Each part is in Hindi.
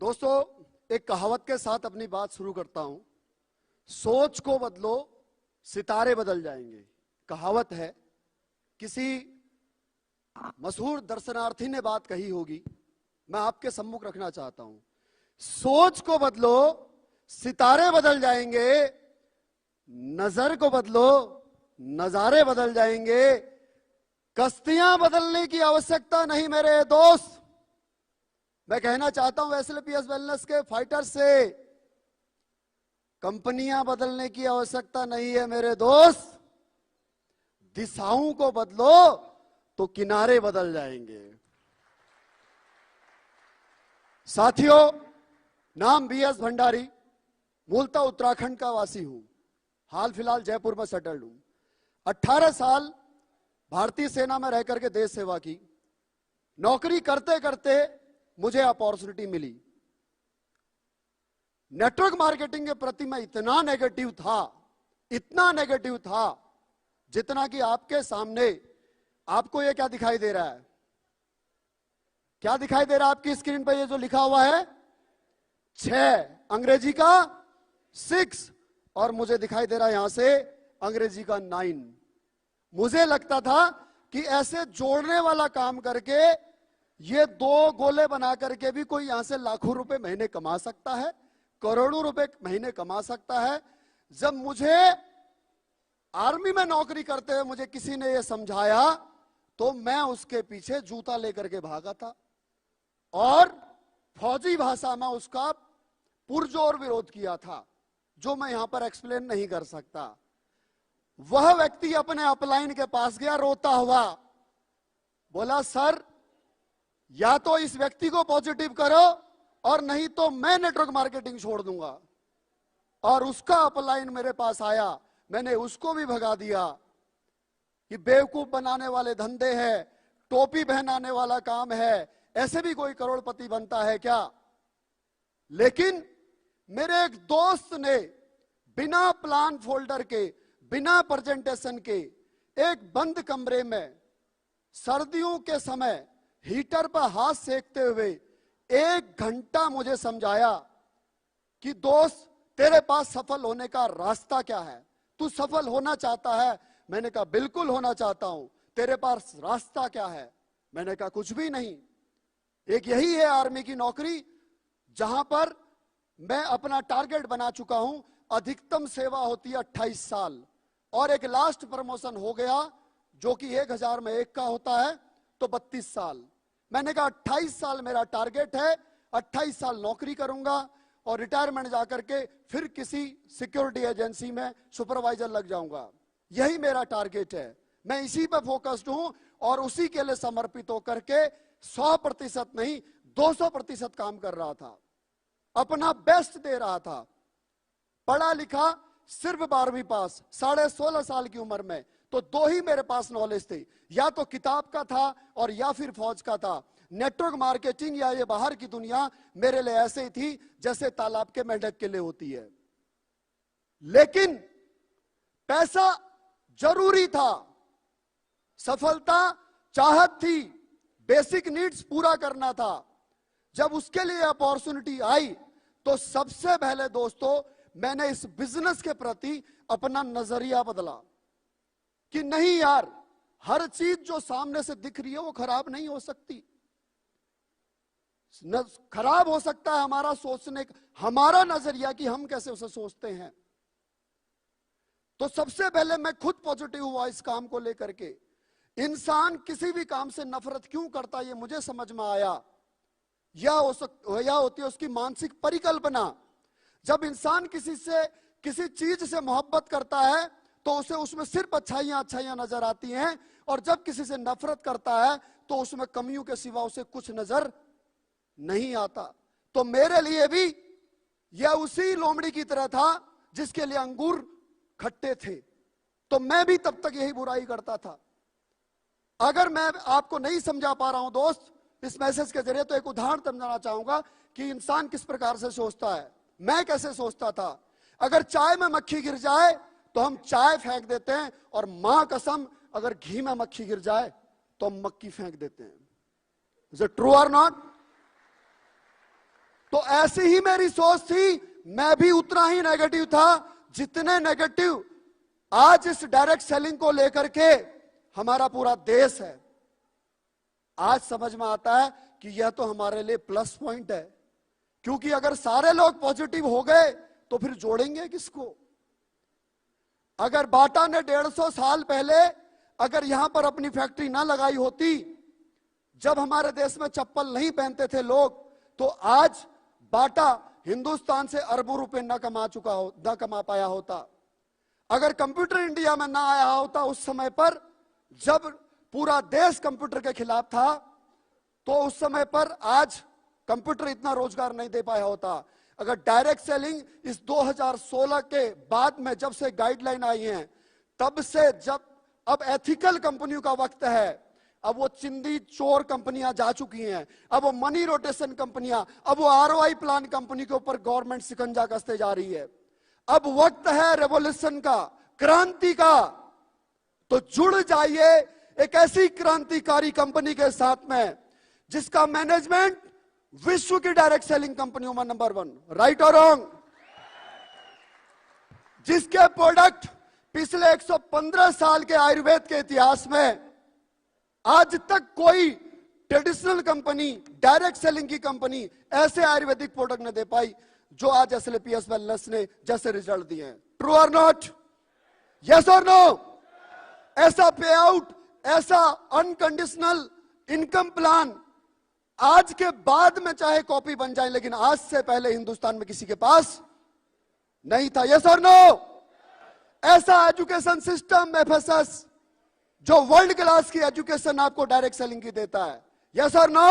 दोस्तों, एक कहावत के साथ अपनी बात शुरू करता हूं। सोच को बदलो, सितारे बदल जाएंगे। कहावत है, किसी मशहूर दर्शनार्थी ने बात कही होगी, मैं आपके सम्मुख रखना चाहता हूं। सोच को बदलो, सितारे बदल जाएंगे। नजर को बदलो, नजारे बदल जाएंगे। कश्तियां बदलने की आवश्यकता नहीं मेरे दोस्त। मैं कहना चाहता हूं एसएलपीएस वेलनेस के फाइटर से, कंपनियां बदलने की आवश्यकता नहीं है मेरे दोस्त। दिशाओं को बदलो तो किनारे बदल जाएंगे। साथियों, नाम बीएस भंडारी, मूलतः उत्तराखंड का वासी हूं। हाल फिलहाल जयपुर में सेटल्ड हूं। 18 साल भारतीय सेना में रहकर के देश सेवा की। नौकरी करते करते मुझे अपॉर्चुनिटी मिली। नेटवर्क मार्केटिंग के प्रति मैं इतना नेगेटिव था, जितना कि आपके सामने आपको ये क्या दिखाई दे रहा है? क्या दिखाई दे रहा है आपकी स्क्रीन पर? ये जो लिखा हुआ है 6, अंग्रेजी का 6, और मुझे दिखाई दे रहा है यहां से अंग्रेजी का 9। मुझे लगता था कि ऐसे जोड़ने वाला काम करके ये 2 गोले बना करके भी कोई यहां से लाखों रुपए महीने कमा सकता है, करोड़ों रुपए महीने कमा सकता है। जब मुझे आर्मी में नौकरी करते हुए मुझे किसी ने यह समझाया, तो मैं उसके पीछे जूता लेकर के भागा था और फौजी भाषा में उसका पुरजोर विरोध किया था, जो मैं यहां पर एक्सप्लेन नहीं कर सकता। वह व्यक्ति अपने अपलाइन के पास गया रोता हुआ, बोला सर या तो इस व्यक्ति को पॉजिटिव करो और नहीं तो मैं नेटवर्क मार्केटिंग छोड़ दूंगा। और उसका अपलाइन मेरे पास आया, मैंने उसको भी भगा दिया कि बेवकूफ बनाने वाले धंधे हैं, टोपी पहनाने वाला काम है, ऐसे भी कोई करोड़पति बनता है क्या? लेकिन मेरे एक दोस्त ने बिना प्लान फोल्डर के, बिना प्रेजेंटेशन के, एक बंद कमरे में सर्दियों के समय हीटर पर हाथ सेकते हुए 1 घंटा मुझे समझाया कि दोस्त तेरे पास सफल होने का रास्ता क्या है, तू सफल होना चाहता है? मैंने कहा बिल्कुल होना चाहता हूं। तेरे पास रास्ता क्या है? मैंने कहा कुछ भी नहीं। एक यही है आर्मी की नौकरी, जहां पर मैं अपना टारगेट बना चुका हूं। अधिकतम सेवा होती है 28 साल और एक लास्ट प्रमोशन हो गया जो कि 1000 में 1 का होता है, तो 32 साल। मैंने कहा 28 साल मेरा टारगेट है, 28 साल नौकरी करूंगा और रिटायरमेंट जाकर के फिर किसी सिक्योरिटी एजेंसी में सुपरवाइजर लग जाऊंगा। यही मेरा टारगेट है। मैं इसी पर फोकस्ड हूं और उसी के लिए समर्पित होकर के 100% नहीं 200% काम कर रहा था, अपना बेस्ट दे रहा था। पढ़ा लिखा सिर्फ 12वीं पास, 16.5 साल की उम्र में, तो 2 ही मेरे पास नॉलेज थे, या तो किताब का था और या फिर फौज का था। नेटवर्क मार्केटिंग या ये बाहर की दुनिया मेरे लिए ऐसे ही थी जैसे तालाब के मेंढक के लिए होती है। लेकिन पैसा जरूरी था, सफलता चाहत थी, बेसिक नीड्स पूरा करना था। जब उसके लिए अपॉर्चुनिटी आई तो सबसे पहले दोस्तों मैंने इस बिजनेस के प्रति अपना नजरिया बदला कि नहीं यार, हर चीज जो सामने से दिख रही है वो खराब नहीं हो सकती। खराब हो सकता है हमारा सोचने, हमारा नजरिया कि हम कैसे उसे सोचते हैं। तो सबसे पहले मैं खुद पॉजिटिव हुआ इस काम को लेकर के। इंसान किसी भी काम से नफरत क्यों करता है ये मुझे समझ में आया। या होती है उसकी मानसिक परिकल्पना। जब इंसान किसी चीज से मोहब्बत करता है तो उसे उसमें सिर्फ अच्छाइयां नजर आती हैं, और जब किसी से नफरत करता है तो उसमें कमियों के सिवा उसे कुछ नजर नहीं आता। तो मेरे लिए भी यह उसी लोमड़ी की तरह था जिसके लिए अंगूर खट्टे थे, तो मैं भी तब तक यही बुराई करता था। अगर मैं आपको नहीं समझा पा रहा हूं दोस्त इस मैसेज के जरिए, तो एक उदाहरण समझाना चाहूंगा कि इंसान किस प्रकार से सोचता है। मैं कैसे सोचता था, अगर चाय में मक्खी गिर जाए तो हम चाय फेंक देते हैं, और मां कसम अगर घी में मक्खी गिर जाए तो हम मक्खी फेंक देते हैं। इज इट ट्रू और नॉट? तो ऐसी ही मेरी सोच थी, मैं भी उतना ही नेगेटिव था जितने नेगेटिव आज इस डायरेक्ट सेलिंग को लेकर के हमारा पूरा देश है। आज समझ में आता है कि यह तो हमारे लिए प्लस पॉइंट है, क्योंकि अगर सारे लोग पॉजिटिव हो गए तो फिर जोड़ेंगे किसको? अगर बाटा ने 150 साल पहले अगर यहां पर अपनी फैक्ट्री ना लगाई होती, जब हमारे देश में चप्पल नहीं पहनते थे लोग, तो आज बाटा हिंदुस्तान से अरबों रुपए न कमा पाया होता। अगर कंप्यूटर इंडिया में ना आया होता उस समय पर, जब पूरा देश कंप्यूटर के खिलाफ था, तो उस समय पर आज कंप्यूटर इतना रोजगार नहीं दे पाया होता। अगर डायरेक्ट सेलिंग इस 2016 के बाद में जब से गाइडलाइन आई है, तब से जब अब एथिकल कंपनियों का वक्त है, अब वो चिंदी चोर कंपनियां जा चुकी हैं, अब वो मनी रोटेशन कंपनियां, अब वो आरओआई प्लान कंपनी के ऊपर गवर्नमेंट शिकंजा कसते जा रही है। अब वक्त है रेवोल्यूशन का, क्रांति का। तो जुड़ जाइए एक ऐसी क्रांतिकारी कंपनी के साथ में जिसका मैनेजमेंट विश्व की डायरेक्ट सेलिंग कंपनियों में नंबर 1, राइट और रॉन्ग? जिसके प्रोडक्ट पिछले 115 साल के आयुर्वेद के इतिहास में आज तक कोई ट्रेडिशनल कंपनी, डायरेक्ट सेलिंग की कंपनी ऐसे आयुर्वेदिक प्रोडक्ट न दे पाई जो आज एसएलपीएस वेलनेस ने जैसे रिजल्ट दिए हैं। ट्रू और नॉट? यस और नो? ऐसा पे आउट, ऐसा अनकंडीशनल इनकम प्लान आज के बाद में चाहे कॉपी बन जाए, लेकिन आज से पहले हिंदुस्तान में किसी के पास नहीं था। यस और नो? ऐसा एजुकेशन सिस्टम एफएसएस जो वर्ल्ड क्लास की एजुकेशन आपको डायरेक्ट सेलिंग की देता है। यस और नो?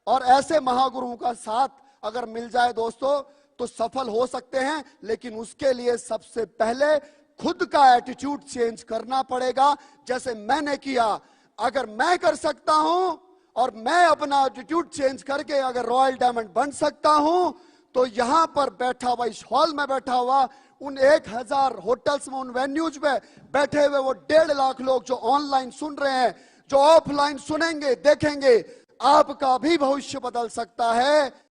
और ऐसे महागुरुओं का साथ अगर मिल जाए दोस्तों तो सफल हो सकते हैं, लेकिन उसके लिए सबसे पहले खुद का एटीट्यूड चेंज करना पड़ेगा, जैसे मैंने किया। अगर मैं कर सकता हूं और मैं अपना एटीट्यूड चेंज करके अगर रॉयल डायमंड बन सकता हूं, तो यहां पर बैठा हुआ, इस हॉल में बैठा हुआ, उन 1000 होटल्स में, उन वेन्यूज में बैठे हुए वो 1.5 लाख लोग जो ऑनलाइन सुन रहे हैं, जो ऑफलाइन सुनेंगे, देखेंगे, आपका भी भविष्य बदल सकता है।